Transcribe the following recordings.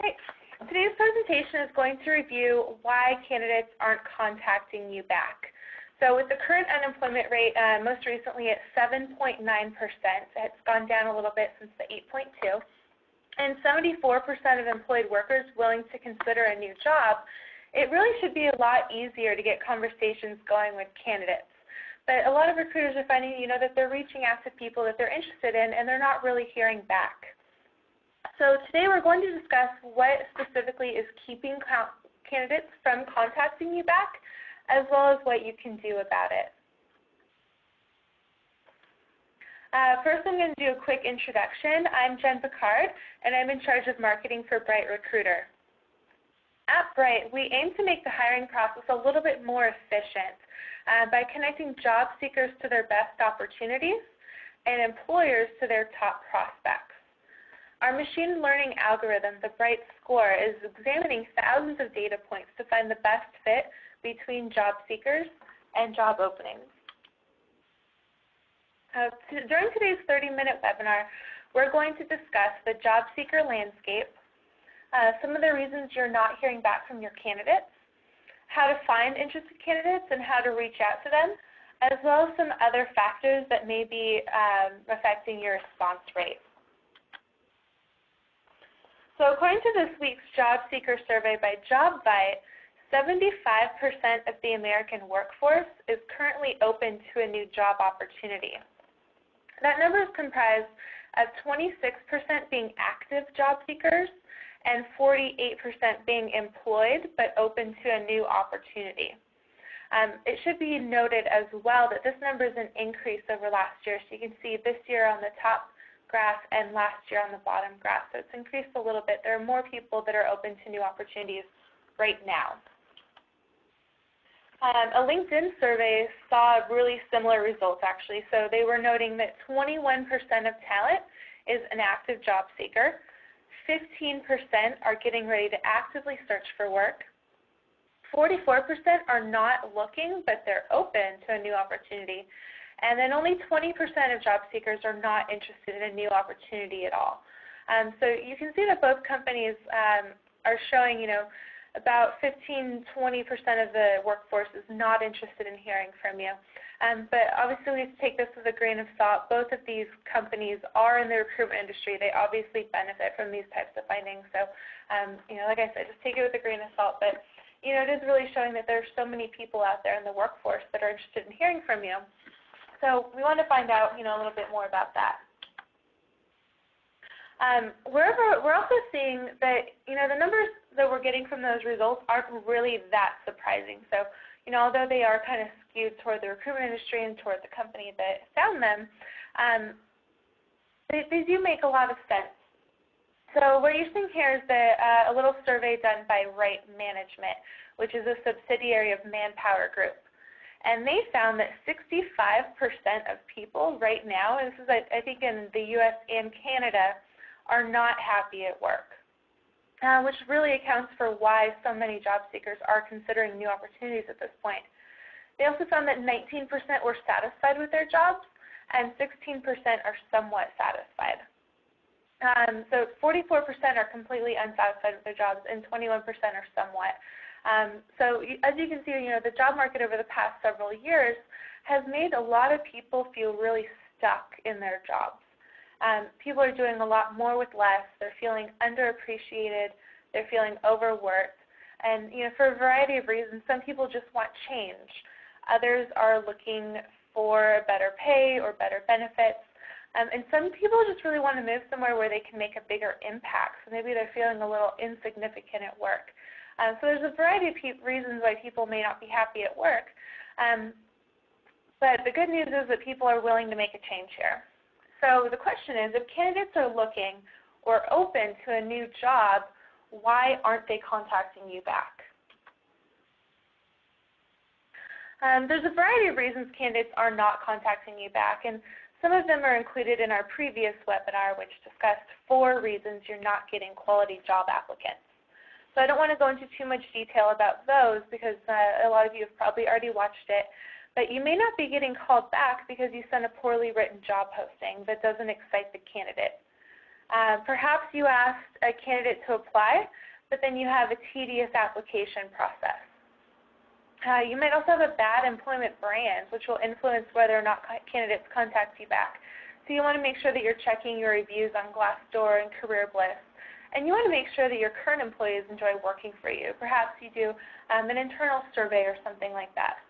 Great. Today's presentation is going to review why candidates aren't contacting you back. So with the current unemployment rate most recently at 7.9%, it's gone down a little bit since the 8.2, and 74% of employed workers willing to consider a new job, it really should be a lot easier to get conversations going with candidates. But a lot of recruiters are finding, that they're reaching out to people that they're interested in and they're not really hearing back. So today we're going to discuss what specifically is keeping candidates from contacting you back, as well as what you can do about it. First, I'm going to do a quick introduction. I'm Jen Picard, and I'm in charge of marketing for Bright Recruiter. At Bright, we aim to make the hiring process a little bit more efficient by connecting job seekers to their best opportunities and employers to their top prospects. Our machine learning algorithm, the Bright Score, is examining thousands of data points to find the best fit between job seekers and job openings. During today's 30-minute webinar, we're going to discuss the job seeker landscape, some of the reasons you're not hearing back from your candidates, how to find interested candidates and how to reach out to them, as well as some other factors that may be affecting your response rate. So according to this week's job seeker survey by JobVite, 75% of the American workforce is currently open to a new job opportunity. That number is comprised of 26% being active job seekers and 48% being employed but open to a new opportunity. It should be noted as well that this number is an increase over last year. So you can see this year on the top graph and last year on the bottom graph. So it's increased a little bit. There are more people that are open to new opportunities right now. A LinkedIn survey saw really similar results, actually. So they were noting that 21% of talent is an active job seeker, 15% are getting ready to actively search for work, 44% are not looking, but they're open to a new opportunity, and then only 20% of job seekers are not interested in a new opportunity at all. So you can see that both companies are showing, about 15–20% of the workforce is not interested in hearing from you. But obviously we have to take this with a grain of salt. Both of these companies are in the recruitment industry. They obviously benefit from these types of findings. So, like I said, just take it with a grain of salt. But, it is really showing that there are so many people out there in the workforce that are interested in hearing from you. So we want to find out, a little bit more about that. We're also seeing that, the numbers that we're getting from those results aren't really that surprising. So, although they are kind of skewed toward the recruitment industry and toward the company that found them, they do make a lot of sense. So what you're seeing here is a little survey done by Right Management, which is a subsidiary of Manpower Group. And they found that 65% of people right now, and this is I think in the U.S. and Canada, are not happy at work, which really accounts for why so many job seekers are considering new opportunities at this point. They also found that 19% were satisfied with their jobs and 16% are somewhat satisfied. So 44% are completely unsatisfied with their jobs and 21% are somewhat. So as you can see, the job market over the past several years has made a lot of people feel really stuck in their jobs. People are doing a lot more with less. They're feeling underappreciated. They're feeling overworked. And for a variety of reasons, some people just want change. Others are looking for better pay or better benefits. And some people just really want to move somewhere where they can make a bigger impact. So maybe they're feeling a little insignificant at work. So there's a variety of reasons why people may not be happy at work. But the good news is that people are willing to make a change here. So the question is, if candidates are looking or open to a new job, why aren't they contacting you back? There's a variety of reasons candidates are not contacting you back, and some of them are included in our previous webinar, which discussed 4 reasons you're not getting quality job applicants. So I don't want to go into too much detail about those because a lot of you have probably already watched it. But you may not be getting called back because you sent a poorly written job posting that doesn't excite the candidate. Perhaps you asked a candidate to apply, but then you have a tedious application process. You might also have a bad employment brand, which will influence whether or not candidates contact you back. So you want to make sure that you're checking your reviews on Glassdoor and Career Bliss. And you want to make sure that your current employees enjoy working for you. Perhaps you do an internal survey or something like that.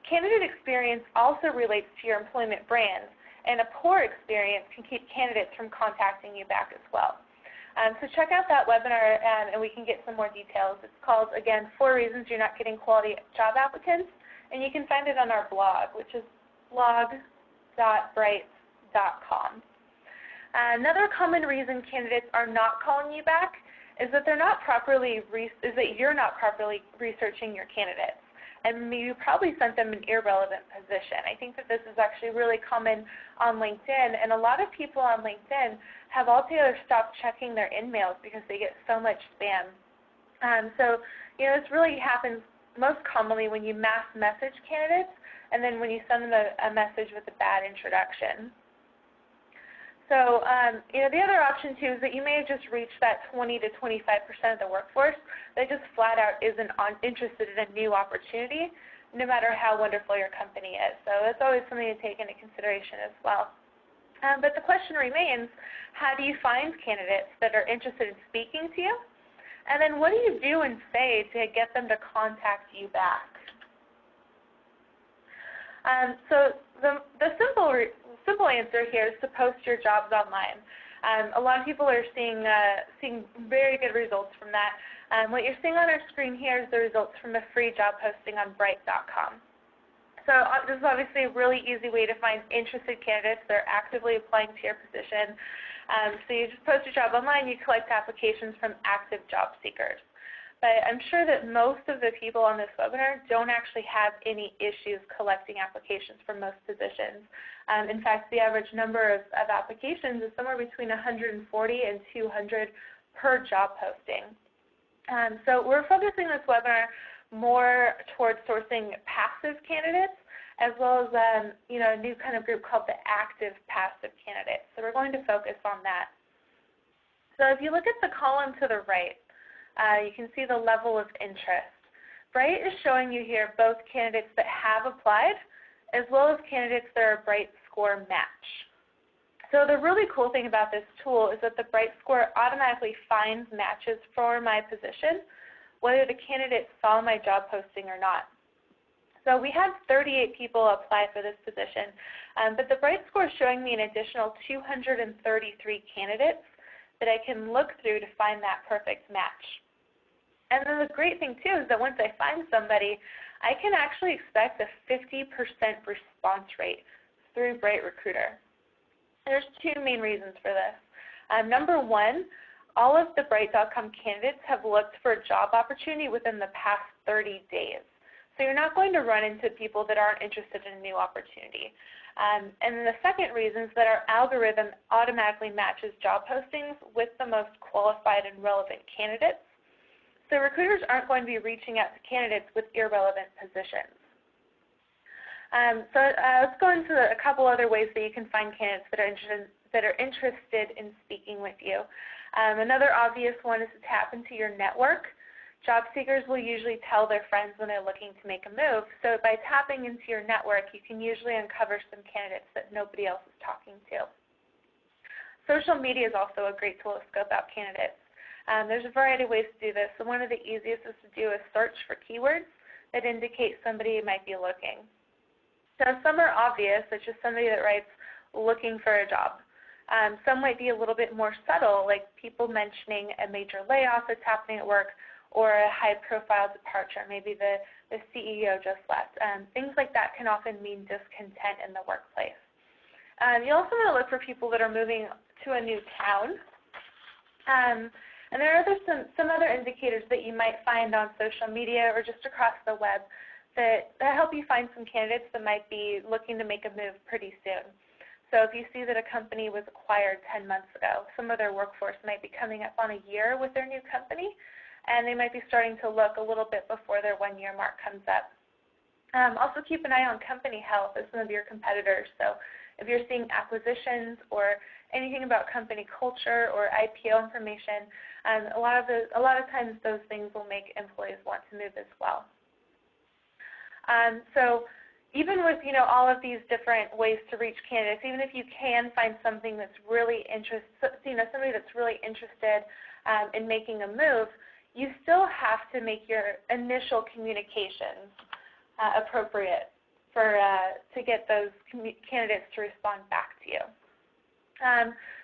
Candidate experience also relates to your employment brand, and a poor experience can keep candidates from contacting you back as well. So check out that webinar and we can get some more details. It's called, again, 4 Reasons You're Not Getting Quality Job Applicants, and you can find it on our blog, which is blog.bright.com. Another common reason candidates are not calling you back is that you're not properly researching your candidates, and you probably sent them an irrelevant position. I think that this is actually really common on LinkedIn, and a lot of people on LinkedIn have altogether stopped checking their in-mails because they get so much spam. So, this really happens most commonly when you mass message candidates and then when you send them a message with a bad introduction. So, the other option too is that you may have just reached that 20 to 25% of the workforce that just flat out isn't interested in a new opportunity, no matter how wonderful your company is. So that's always something to take into consideration as well. But the question remains, how do you find candidates that are interested in speaking to you? And then what do you do and say to get them to contact you back? So the simple answer here is to post your jobs online. A lot of people are seeing very good results from that. What you're seeing on our screen here is the results from a free job posting on bright.com. So this is obviously a really easy way to find interested candidates that are actively applying to your position. So you just post your job online, you collect applications from active job seekers. But I'm sure that most of the people on this webinar don't actually have any issues collecting applications for most positions. In fact, the average number of applications is somewhere between 140 and 200 per job posting. So we're focusing this webinar more towards sourcing passive candidates, as well as a new kind of group called the active passive candidates. So we're going to focus on that. So if you look at the column to the right, you can see the level of interest. Bright is showing you here both candidates that have applied, as well as candidates that are Bright Score match. So the really cool thing about this tool is that the Bright Score automatically finds matches for my position, whether the candidate saw my job posting or not. So we had 38 people apply for this position, but the Bright Score is showing me an additional 233 candidates that I can look through to find that perfect match. And then the great thing too is that once I find somebody, I can actually expect a 50% response rate through Bright Recruiter. There's 2 main reasons for this. Number 1, all of the Bright.com candidates have looked for a job opportunity within the past 30 days. So you're not going to run into people that aren't interested in a new opportunity. And then the second reason is that our algorithm automatically matches job postings with the most qualified and relevant candidates. So recruiters aren't going to be reaching out to candidates with irrelevant positions. Let's go into a couple other ways that you can find candidates that are interested in speaking with you. Another obvious one is to tap into your network. Job seekers will usually tell their friends when they're looking to make a move. So by tapping into your network, you can usually uncover some candidates that nobody else is talking to. Social media is also a great tool to scope out candidates. There's a variety of ways to do this. So one of the easiest is to do a search for keywords that indicate somebody might be looking. So some are obvious, such as somebody that writes looking for a job. Some might be a little bit more subtle, like people mentioning a major layoff that's happening at work or a high-profile departure. Maybe the CEO just left. Things like that can often mean discontent in the workplace. You also want to look for people that are moving to a new town. And there are some other indicators that you might find on social media or just across the web that help you find some candidates that might be looking to make a move pretty soon. So if you see that a company was acquired 10 months ago, some of their workforce might be coming up on a year with their new company, and they might be starting to look a little bit before their 1-year mark comes up. Also keep an eye on company health of some of your competitors. So if you're seeing acquisitions or anything about company culture or IPO information, a lot of times those things will make employees want to move as well. So even with all of these different ways to reach candidates, even if you can find something that's really somebody that's really interested in making a move, you still have to make your initial communications appropriate to get those candidates to respond back to you.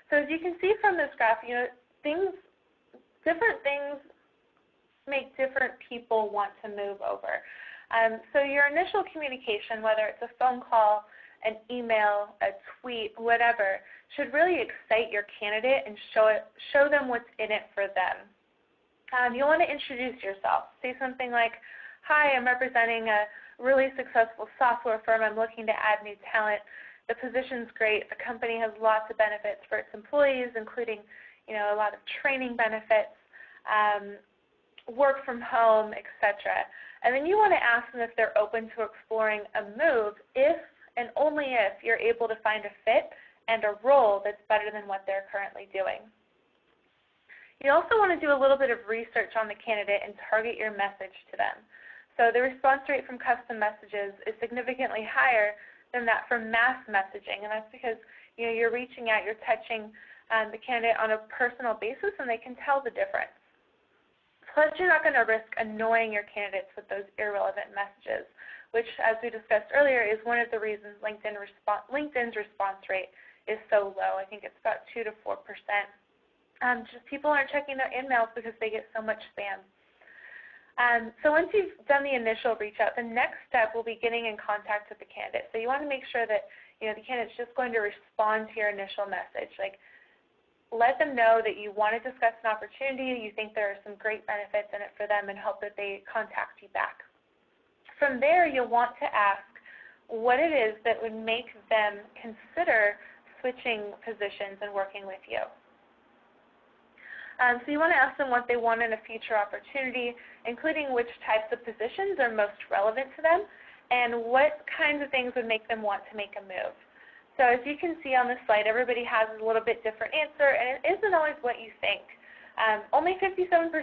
So as you can see from this graph, different things make different people want to move over. So your initial communication, whether it's a phone call, an email, a tweet, whatever, should really excite your candidate and show them what's in it for them. You'll want to introduce yourself. Say something like, "Hi, I'm representing a really successful software firm. I'm looking to add new talent. The position's great. The company has lots of benefits for its employees, including a lot of training benefits, work from home, etc." And then you want to ask them if they're open to exploring a move if and only if you're able to find a fit and a role that's better than what they're currently doing. You also want to do a little bit of research on the candidate and target your message to them. So the response rate from custom messages is significantly higher than that from mass messaging, and that's because you're reaching out, you're touching the candidate on a personal basis, and they can tell the difference. Plus, you're not going to risk annoying your candidates with those irrelevant messages, which, as we discussed earlier, is one of the reasons LinkedIn's response rate is so low. I think it's about 2 to 4%. Just people aren't checking their emails because they get so much spam. So once you've done the initial reach out, the next step will be getting in contact with the candidate. So you want to make sure that the candidate's just going to respond to your initial message. Like, let them know that you want to discuss an opportunity, you think there are some great benefits in it for them, and hope that they contact you back. From there, you'll want to ask what it is that would make them consider switching positions and working with you. So you want to ask them what they want in a future opportunity, including which types of positions are most relevant to them, and what kinds of things would make them want to make a move. So as you can see on this slide, everybody has a little bit different answer, and it isn't always what you think. Only 57%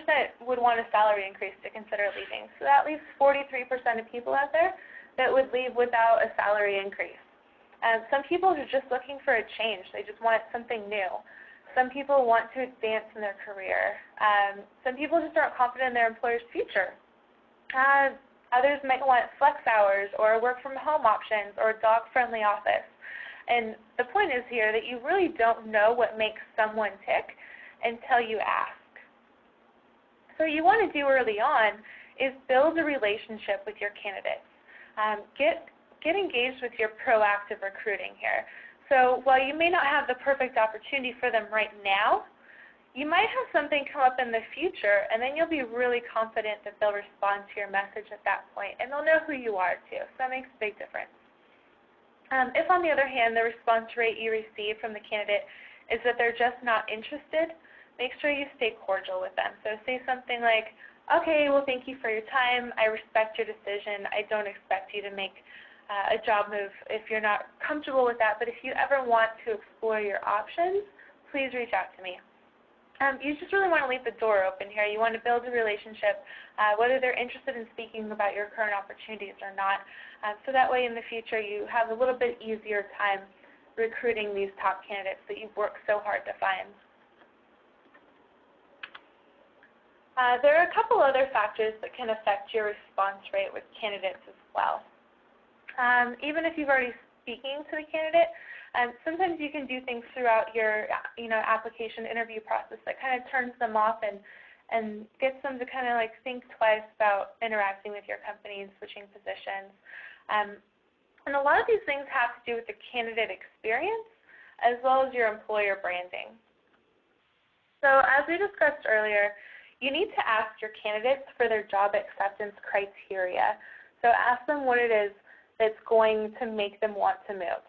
would want a salary increase to consider leaving. So that leaves 43% of people out there that would leave without a salary increase. Some people are just looking for a change. They just want something new. Some people want to advance in their career. Some people just aren't confident in their employer's future. Others might want flex hours or work from home options or a dog-friendly office. And the point is here that you really don't know what makes someone tick until you ask. So what you want to do early on is build a relationship with your candidates. Get engaged with your proactive recruiting here. So while you may not have the perfect opportunity for them right now, you might have something come up in the future, and then you'll be really confident that they'll respond to your message at that point, and they'll know who you are too. So that makes a big difference. If, on the other hand, the response rate you receive from the candidate is that they're just not interested, make sure you stay cordial with them. So say something like, "Okay, well, thank you for your time. I respect your decision. I don't expect you to make a job move if you're not comfortable with that, but if you ever want to explore your options, please reach out to me." You just really want to leave the door open here. You want to build a relationship, whether they're interested in speaking about your current opportunities or not. So that way in the future you have a little bit easier time recruiting these top candidates that you've worked so hard to find. There are a couple other factors that can affect your response rate with candidates as well. Even if you've already speaking to the candidate, sometimes you can do things throughout your application interview process that kind of turns them off and gets them to kind of like think twice about interacting with your company and switching positions. And a lot of these things have to do with the candidate experience as well as your employer branding. So as we discussed earlier, you need to ask your candidates for their job acceptance criteria. So ask them what it is that's going to make them want to move.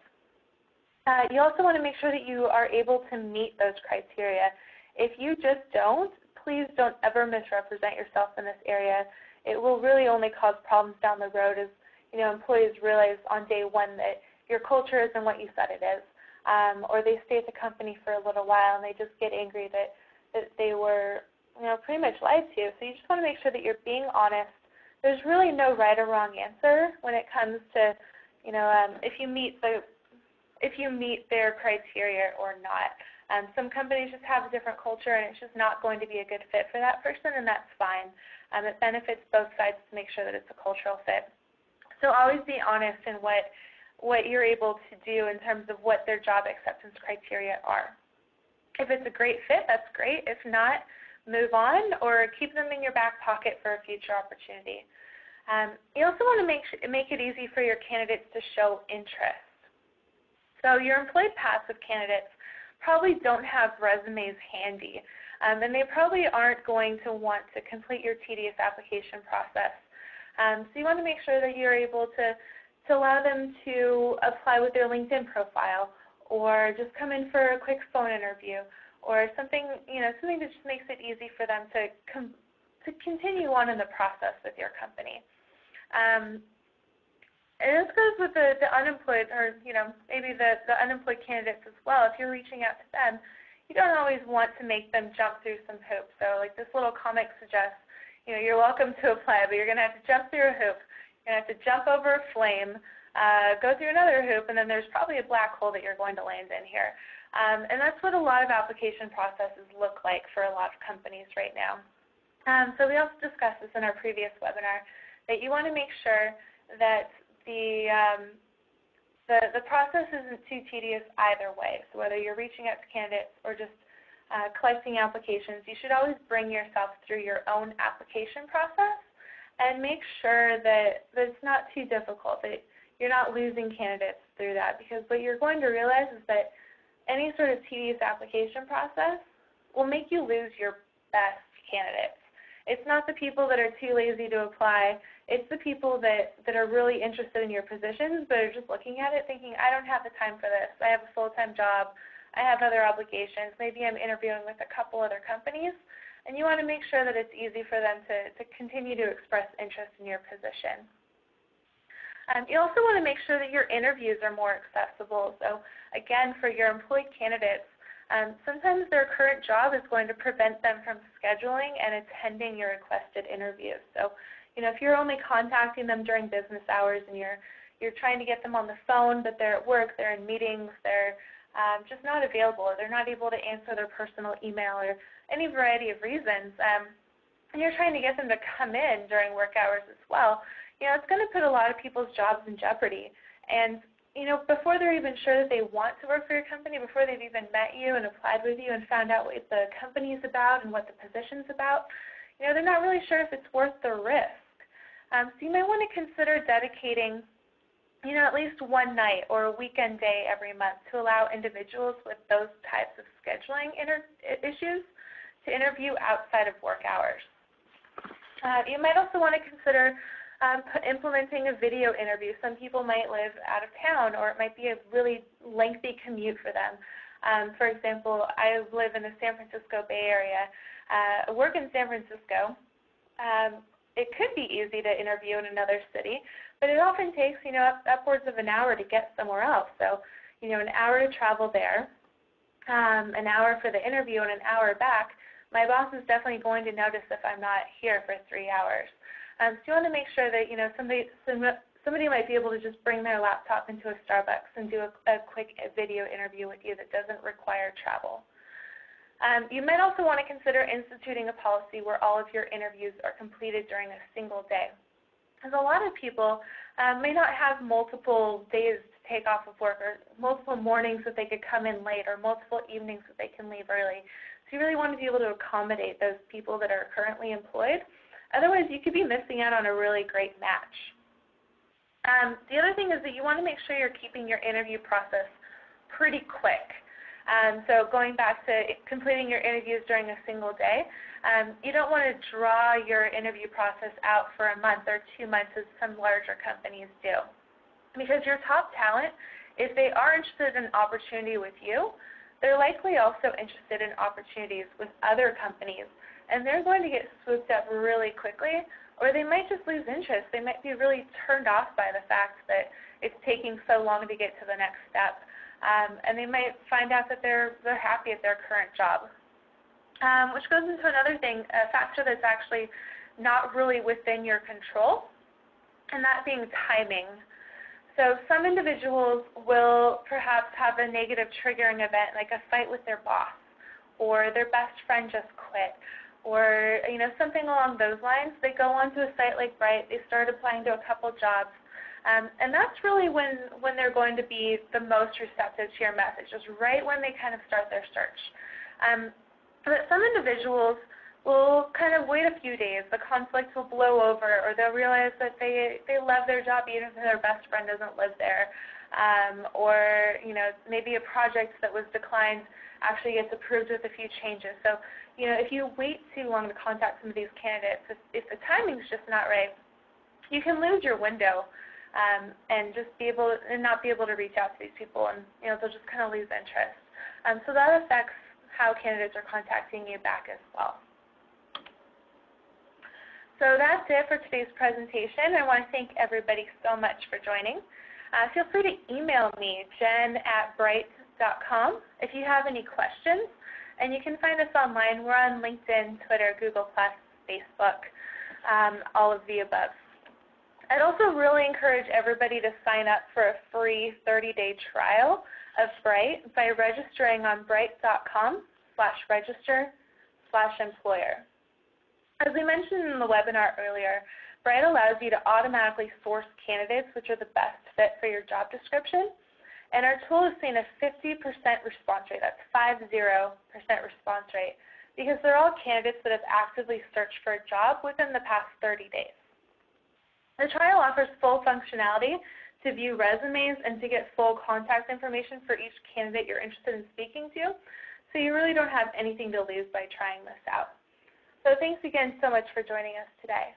You also want to make sure that you are able to meet those criteria. If you just don't, please don't ever misrepresent yourself in this area. It will really only cause problems down the road as employees realize on day one that your culture isn't what you said it is, or they stay at the company for a little while and they just get angry that they were, pretty much lied to. So you just want to make sure that you're being honest. There's really no right or wrong answer when it comes to, if you meet their criteria or not. Some companies just have a different culture and it's just not going to be a good fit for that person, and that's fine. It benefits both sides to make sure that it's a cultural fit. So always be honest in what you're able to do in terms of what their job acceptance criteria are. If it's a great fit, that's great. If not, move on or keep them in your back pocket for a future opportunity. You also want to make it easy for your candidates to show interest. So your employed passive candidates probably don't have resumes handy, and they probably aren't going to want to complete your tedious application process. So you want to make sure that you're able to allow them to apply with their LinkedIn profile, or just come in for a quick phone interview, or something that just makes it easy for them to continue on in the process with your company. And this goes with the unemployed, or maybe the unemployed candidates as well. If you're reaching out to them, you don't always want to make them jump through some hoops. So like this little comic suggests, you're welcome to apply, but you're going to have to jump through a hoop. You're going to have to jump over a flame, go through another hoop, and then there's probably a black hole that you're going to land in here. And that's what a lot of application processes look like for a lot of companies right now. So we also discussed this in our previous webinar, that you want to make sure that the process isn't too tedious either way. So whether you're reaching out to candidates or just collecting applications, you should always bring yourself through your own application process and make sure that it's not too difficult, that you're not losing candidates through that, because what you're going to realize is that any sort of tedious application process will make you lose your best candidates. It's not the people that are too lazy to apply. It's the people that are really interested in your positions but are just looking at it thinking, I don't have the time for this. I have a full-time job. I have other obligations. Maybe I'm interviewing with a couple other companies. And you want to make sure that it's easy for them to continue to express interest in your position. You also want to make sure that your interviews are more accessible. So again, for your employed candidates, sometimes their current job is going to prevent them from scheduling and attending your requested interviews. So, if you're only contacting them during business hours and you're trying to get them on the phone, but they're at work, they're in meetings, they're just not available, or they're not able to answer their personal email, or any variety of reasons, and you're trying to get them to come in during work hours as well, it's going to put a lot of people's jobs in jeopardy. And before they're even sure that they want to work for your company, before they've even met you and applied with you and found out what the company's about and what the position's about, they're not really sure if it's worth the risk. So you might want to consider dedicating, at least one night or a weekend day every month to allow individuals with those types of scheduling issues to interview outside of work hours. You might also want to consider implementing a video interview. Some people might live out of town, or it might be a really lengthy commute for them. For example, I live in the San Francisco Bay Area. I work in San Francisco. It could be easy to interview in another city, but it often takes, upwards of an hour to get somewhere else. So, an hour to travel there, an hour for the interview, and an hour back. My boss is definitely going to notice if I'm not here for 3 hours. So you want to make sure that, somebody might be able to just bring their laptop into a Starbucks and do a quick video interview with you that doesn't require travel. You might also want to consider instituting a policy where all of your interviews are completed during a single day. Because a lot of people may not have multiple days to take off of work, or multiple mornings that they could come in late, or multiple evenings that they can leave early. So you really want to be able to accommodate those people that are currently employed. Otherwise, you could be missing out on a really great match. The other thing is that you want to make sure you're keeping your interview process pretty quick. So going back to completing your interviews during a single day, you don't want to draw your interview process out for a month or 2 months as some larger companies do. Because your top talent, if they are interested in an opportunity with you, they're likely also interested in opportunities with other companies, and they're going to get swooped up really quickly, or they might just lose interest. They might be really turned off by the fact that it's taking so long to get to the next step, and they might find out that they're happy at their current job. Which goes into another thing, a factor that's actually not really within your control, and that being timing. So some individuals will perhaps have a negative triggering event, like a fight with their boss, or their best friend just quit, or something along those lines. They go onto a site like Bright, they start applying to a couple jobs, and that's really when they're going to be the most receptive to your message, just right when they kind of start their search. But some individuals will kind of wait a few days. The conflict will blow over, or they'll realize that they love their job even if their best friend doesn't live there, or maybe a project that was declined actually gets approved with a few changes. So if you wait too long to contact some of these candidates, if the timing's just not right, you can lose your window and not be able to reach out to these people, and they'll just kind of lose interest. So that affects how candidates are contacting you back as well. So that's it for today's presentation. I want to thank everybody so much for joining. Feel free to email me, jen@bright.com, if you have any questions. And you can find us online. We're on LinkedIn, Twitter, Google+, Facebook, all of the above. I'd also really encourage everybody to sign up for a free 30-day trial of Bright by registering on bright.com/register/employer. As we mentioned in the webinar earlier, Bright allows you to automatically source candidates which are the best fit for your job description. And our tool has seen a 50% response rate. That's 50% response rate, because they're all candidates that have actively searched for a job within the past 30 days. The trial offers full functionality to view resumes and to get full contact information for each candidate you're interested in speaking to. So you really don't have anything to lose by trying this out. So thanks again so much for joining us today.